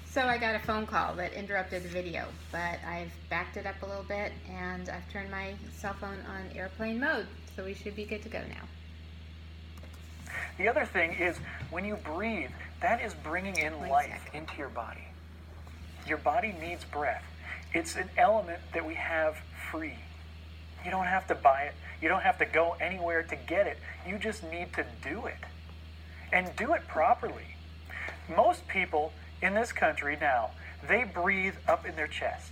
So I got a phone call that interrupted the video, but I've backed it up a little bit and I've turned my cell phone on airplane mode, so we should be good to go now. The other thing is when you breathe, that is bringing in life into your body. Your body needs breath. It's an element that we have free. You don't have to buy it. You don't have to go anywhere to get it. You just need to do it. And do it properly. Most people in this country now, they breathe up in their chest.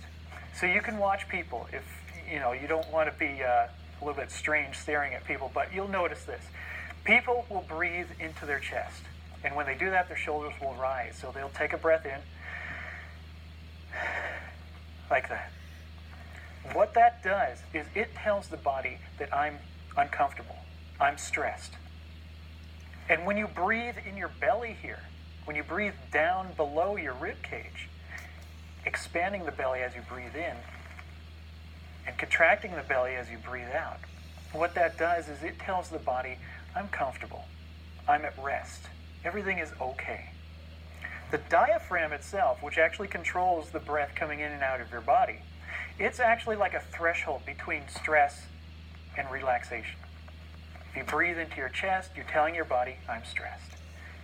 So you can watch people if, you don't want to be a little bit strange staring at people, but you'll notice this. People will breathe into their chest. And when they do that, their shoulders will rise. So they'll take a breath in, like that. What that does is it tells the body that I'm uncomfortable, I'm stressed. And when you breathe in your belly here, when you breathe down below your rib cage, expanding the belly as you breathe in and contracting the belly as you breathe out, what that does is it tells the body, I'm comfortable, I'm at rest, everything is okay. The diaphragm itself, which actually controls the breath coming in and out of your body, it's actually like a threshold between stress and relaxation. If you breathe into your chest, you're telling your body, I'm stressed.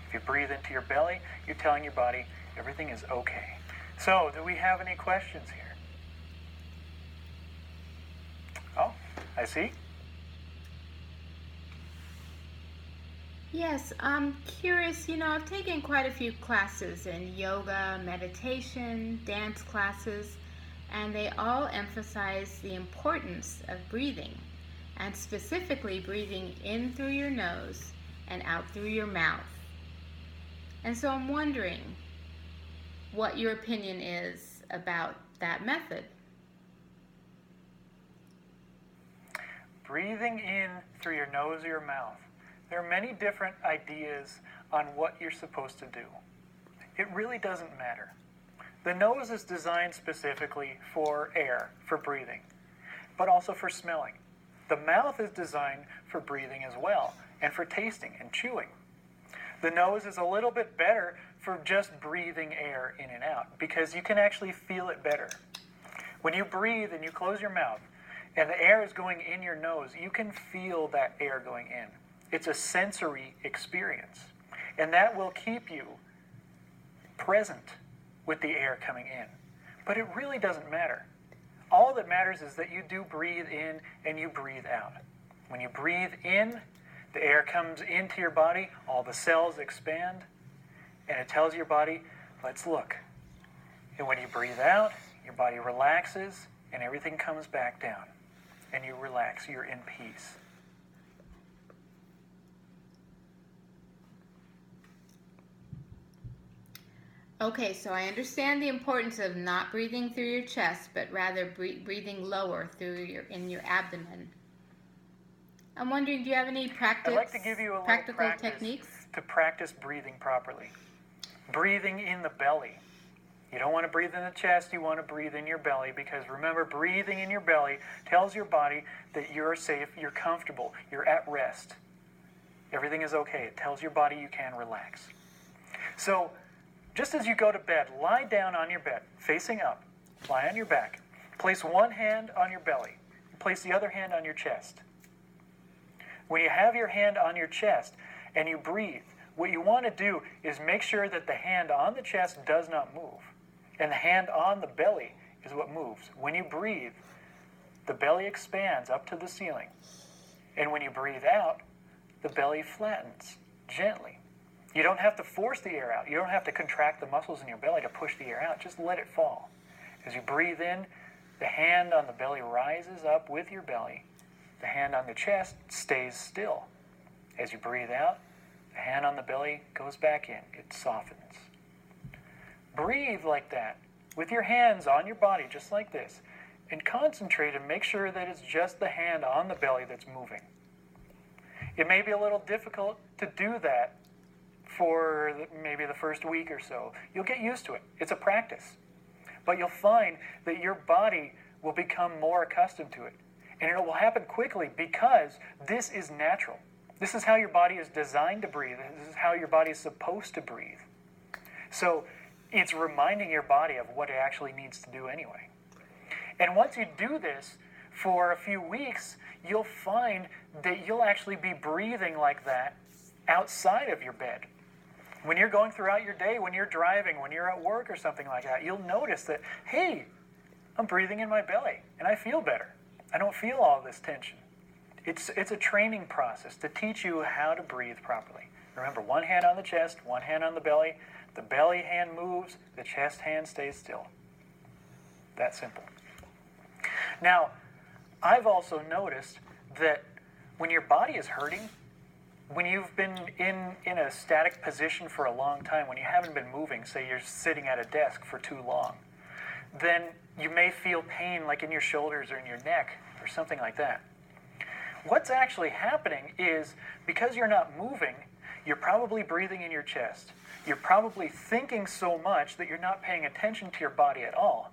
If you breathe into your belly, you're telling your body, everything is okay. So, do we have any questions here? Oh, I see. Yes, I'm curious. I've taken quite a few classes in yoga, meditation, dance classes, and they all emphasize the importance of breathing, and specifically breathing in through your nose and out through your mouth. And so I'm wondering what your opinion is about that method. Breathing in through your nose or your mouth. There are many different ideas on what you're supposed to do. It really doesn't matter. The nose is designed specifically for air, for breathing, but also for smelling. The mouth is designed for breathing as well, and for tasting and chewing. The nose is a little bit better for just breathing air in and out, because you can actually feel it better. When you breathe and you close your mouth, and the air is going in your nose, you can feel that air going in. It's a sensory experience, and that will keep you present with the air coming in. But it really doesn't matter. All that matters is that you do breathe in and you breathe out. When you breathe in, the air comes into your body, all the cells expand, and it tells your body, let's look. And when you breathe out, your body relaxes and everything comes back down. And you relax, you're in peace. Okay, so I understand the importance of not breathing through your chest, but rather breathing lower in your abdomen. I'm wondering, do you have any I'd like to give you a little practical practice techniques? to practice breathing properly. Breathing in the belly. You don't want to breathe in the chest, you want to breathe in your belly, because remember, breathing in your belly tells your body that you're safe, you're comfortable, you're at rest. Everything is okay. It tells your body you can relax. So, just as you go to bed, lie down on your bed, facing up. Lie on your back. Place one hand on your belly. Place the other hand on your chest. When you have your hand on your chest and you breathe, what you want to do is make sure that the hand on the chest does not move. And the hand on the belly is what moves. When you breathe, the belly expands up to the ceiling. And when you breathe out, the belly flattens gently. You don't have to force the air out. You don't have to contract the muscles in your belly to push the air out. Just let it fall. As you breathe in, the hand on the belly rises up with your belly. The hand on the chest stays still. As you breathe out, the hand on the belly goes back in. It softens. Breathe like that, with your hands on your body, just like this. And concentrate and make sure that it's just the hand on the belly that's moving. It may be a little difficult to do that for maybe the first week or so. You'll get used to it. It's a practice. But you'll find that your body will become more accustomed to it. And it will happen quickly because this is natural. This is how your body is designed to breathe. This is how your body is supposed to breathe. So It's reminding your body of what it actually needs to do anyway. And once you do this for a few weeks, you'll find that you'll actually be breathing like that outside of your bed. When you're going throughout your day, when you're driving, when you're at work or something like that, you'll notice that, hey, I'm breathing in my belly and I feel better. I don't feel all this tension. It's a training process to teach you how to breathe properly. Remember, one hand on the chest, one hand on the belly. The belly hand moves, the chest hand stays still. That simple. Now, I've also noticed that when your body is hurting, when you've been in a static position for a long time, when you haven't been moving, say you're sitting at a desk for too long, then you may feel pain like in your shoulders or in your neck or something like that. What's actually happening is because you're not moving, you're probably breathing in your chest. You're probably thinking so much that you're not paying attention to your body at all.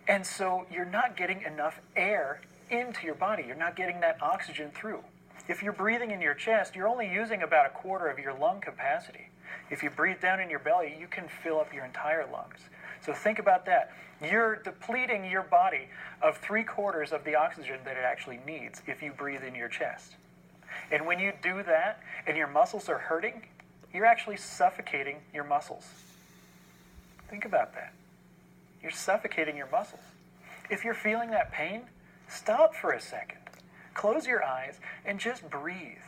And so you're not getting enough air into your body. You're not getting that oxygen through. If you're breathing in your chest, you're only using about a quarter of your lung capacity. If you breathe down in your belly, you can fill up your entire lungs. So think about that. You're depleting your body of 3/4 of the oxygen that it actually needs if you breathe in your chest. And when you do that and your muscles are hurting, you're actually suffocating your muscles. Think about that. You're suffocating your muscles. If you're feeling that pain, stop for a second. Close your eyes and just breathe.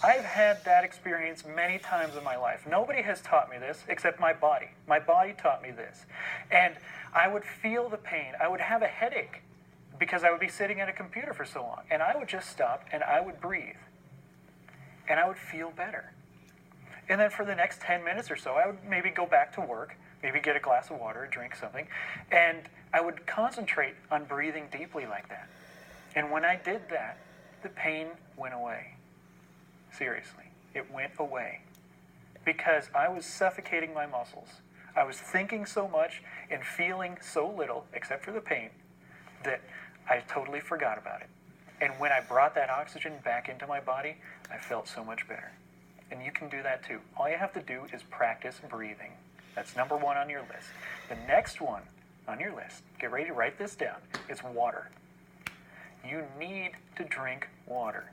I've had that experience many times in my life. Nobody has taught me this except my body. My body taught me this. And I would feel the pain. I would have a headache because I would be sitting at a computer for so long. And I would just stop and I would breathe. And I would feel better. And then for the next 10 minutes or so, I would maybe go back to work, maybe get a glass of water, drink something, and I would concentrate on breathing deeply like that. And when I did that, the pain went away. Seriously, it went away. Because I was suffocating my muscles. I was thinking so much and feeling so little, except for the pain, that I totally forgot about it. And when I brought that oxygen back into my body, I felt so much better. And you can do that too. All you have to do is practice breathing. That's number 1 on your list. The next one on your list, get ready to write this down, is water. You need to drink water.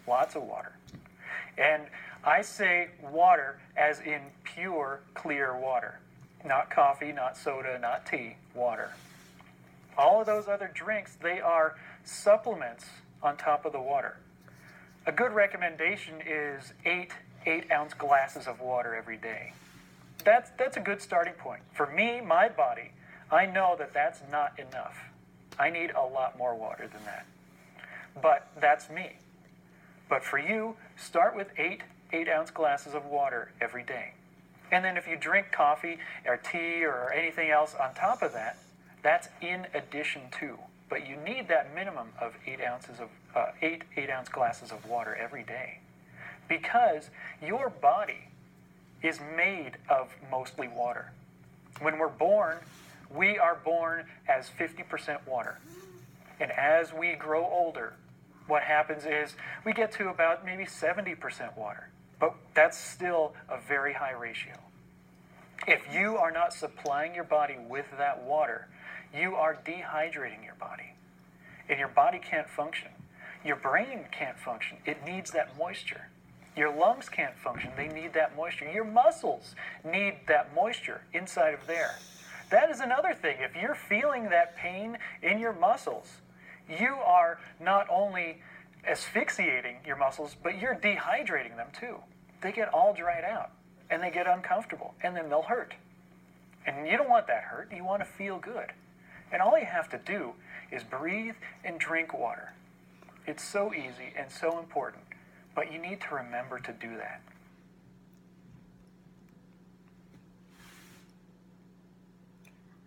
Lots of water. And I say water as in pure, clear water. Not coffee, not soda, not tea, water. All of those other drinks, they are supplements on top of the water. A good recommendation is 8-ounce glasses of water every day. That's a good starting point. For me, my body, I know that that's not enough. I need a lot more water than that. But that's me. But for you, start with 8-ounce glasses of water every day. And then if you drink coffee or tea or anything else on top of that, that's in addition to. But you need that minimum of 8-ounce glasses of water every day. Because your body is made of mostly water. When we're born, we are born as 50% water. And as we grow older, what happens is we get to about maybe 70% water. But that's still a very high ratio. If you are not supplying your body with that water, you are dehydrating your body. And your body can't function. Your brain can't function. It needs that moisture. Your lungs can't function. They need that moisture. Your muscles need that moisture inside of there. That is another thing. If you're feeling that pain in your muscles, you are not only asphyxiating your muscles, but you're dehydrating them too. They get all dried out and they get uncomfortable and then they'll hurt. And you don't want that hurt. You want to feel good. And all you have to do is breathe and drink water. It's so easy and so important, but you need to remember to do that.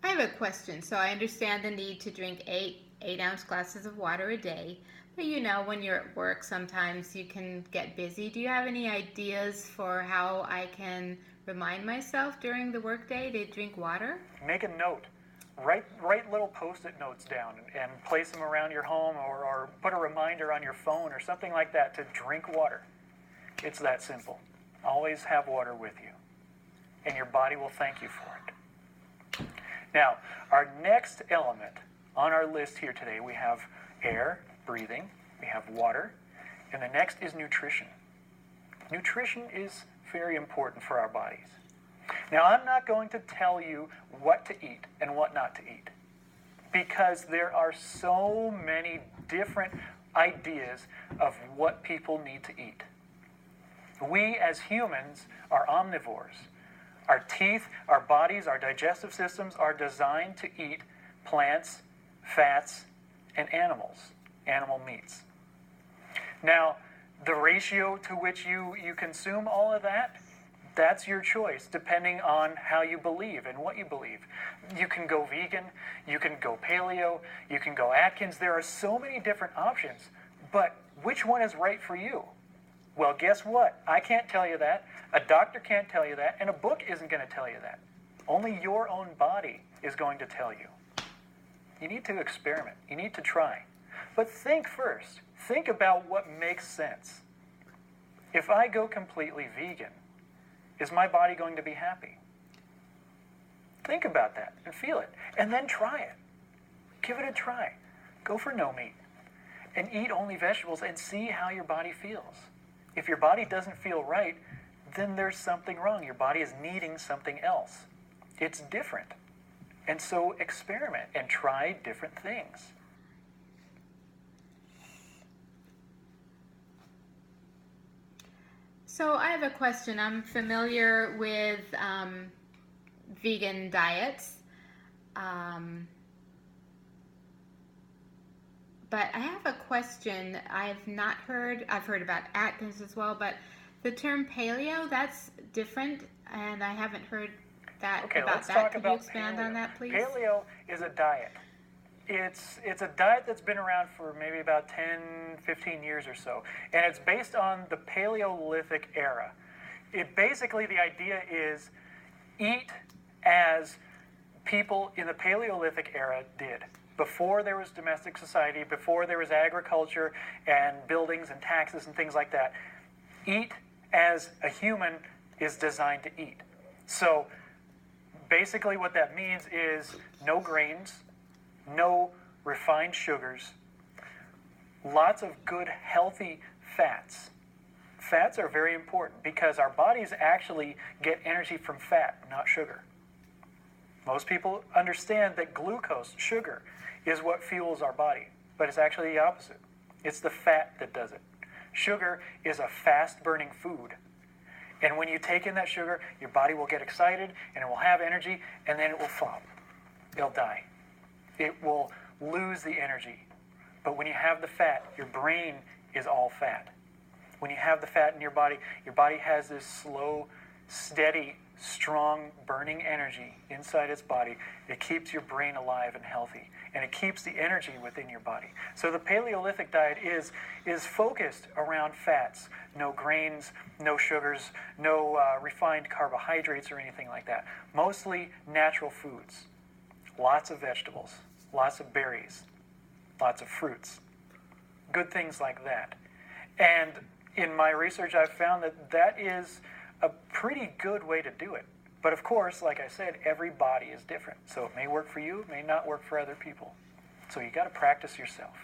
I have a question. So I understand the need to drink 8-ounce glasses of water a day. But you know, when you're at work, sometimes you can get busy. Do you have any ideas for how I can remind myself during the workday to drink water? Make a note. Write little post-it notes down and place them around your home or put a reminder on your phone or something like that to drink water. It's that simple. Always have water with you. and your body will thank you for it. Now, our next element on our list here today, we have air, breathing, we have water, and the next is nutrition. Nutrition is very important for our bodies. Now, I'm not going to tell you what to eat and what not to eat, because there are so many different ideas of what people need to eat. We as humans are omnivores. Our teeth, our bodies, our digestive systems are designed to eat plants, fats, and animal meats. Now, the ratio to which you consume all of that, that's your choice, depending on how you believe and what you believe. You can go vegan, you can go paleo, you can go Atkins. There are so many different options, but which one is right for you? Well, guess what? I can't tell you that. A doctor can't tell you that, and a book isn't going to tell you that. Only your own body is going to tell you. You need to experiment. You need to try. But think first. Think about what makes sense. If I go completely vegan, is my body going to be happy? Think about that and feel it. And then try it. Give it a try. Go for no meat. And eat only vegetables and see how your body feels. If your body doesn't feel right, then there's something wrong. Your body is needing something else. It's different. And so experiment and try different things. So I have a question. I'm familiar with vegan diets, but I have a question. I've heard about Atkins as well, but the term paleo, that's different, and I haven't heard that about that. Could you expand on that, please? Paleo is a diet. It's a diet that's been around for maybe about 10, 15 years or so, and it's based on the Paleolithic era. Basically, the idea is eat as people in the Paleolithic era did. Before there was domestic society, before there was agriculture and buildings and taxes and things like that, eat as a human is designed to eat. So basically what that means is no grains, no refined sugars, lots of good, healthy fats. Fats are very important because our bodies actually get energy from fat, not sugar. Most people understand that glucose, sugar, is what fuels our body, but it's actually the opposite. It's the fat that does it. Sugar is a fast-burning food. And when you take in that sugar, your body will get excited, and it will have energy, and then it will flop. It'll die. It will lose the energy. But when you have the fat, your brain is all fat. When you have the fat in your body has this slow, steady, strong, burning energy inside its body. It keeps your brain alive and healthy, and it keeps the energy within your body. So the Paleolithic diet is focused around fats, no grains, no sugars, no refined carbohydrates or anything like that. Mostly natural foods. Lots of vegetables, lots of berries, lots of fruits, good things like that. And in my research, I've found that is a pretty good way to do it. But of course, like I said, every body is different. So it may work for you, it may not work for other people. So you got to practice yourself.